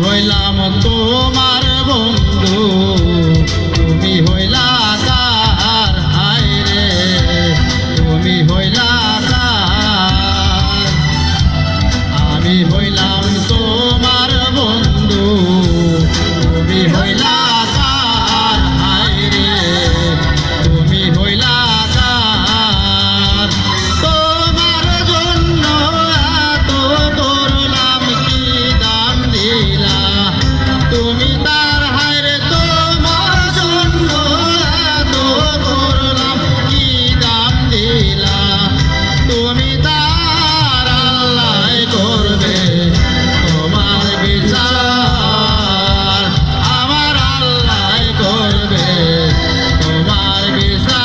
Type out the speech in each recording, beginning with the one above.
হইলাম তোমার বন্ধু, তুমি হইলা কার, হায় রে তুমি হইলা কার। আমি হইলাম তোমার বন্ধু, তুমি হইলা কার, হায় রে তুমি হইলা কার। তোমার জন্য এত করলাম কি দাম দিলা, তুমি তার, হায় রে তোমার জন্য এত করলাম কি দাম দিলা, তুমি তার আল্লাহ করবে তোমার বিচার, আমার আল্লাহ করবে তোমার বিচার।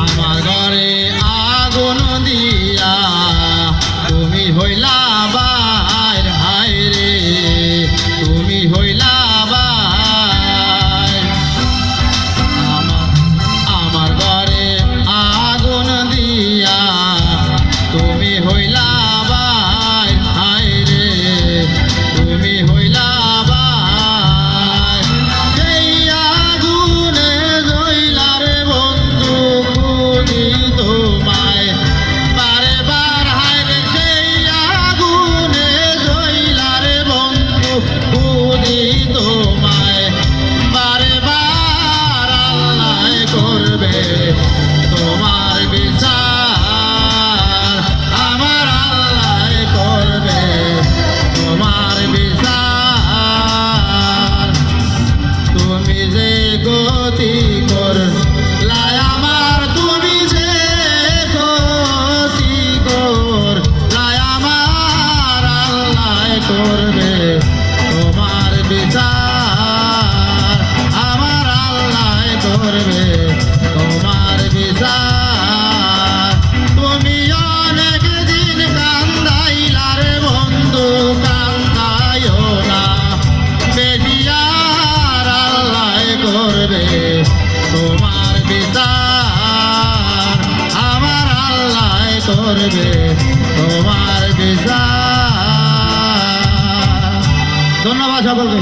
আমার ঘরে আগুন দিয়া তুমি হইলা বাইর, হায় রে তুমি হইলা বাইর। আমার ঘরে আগুন দিয়া তুমি হইলা বাইর, হায় রে তুমি হইলা বাইর। সেই আগুনে জ্বইলা রে বন্ধু খুঁজি তোমায় বারে বার, হায় রে সেই আগুনে জ্বইলা রে বন্ধু খুঁজি তোমায় বারে বার। আল্লাহ করবে তোমার বিচার, আমার আল্লাহ করবে তোমার বিচার। তুমি যে গতি করলাই আমার, তুমি যে গতি করলাই আমার, আল্লাহ করবে তোমার বিচার, আমার আল্লাহ করবে তোমার বিচার। তুমি অনেক দিন কান্দাইলা রে বন্ধু, কান্দাইও না বেশি, আর আল্লাহ করবে তোমার বিচার, আমার আল্লাহ করবে তোমার বিচার। ধন্যবাদ সকলকে।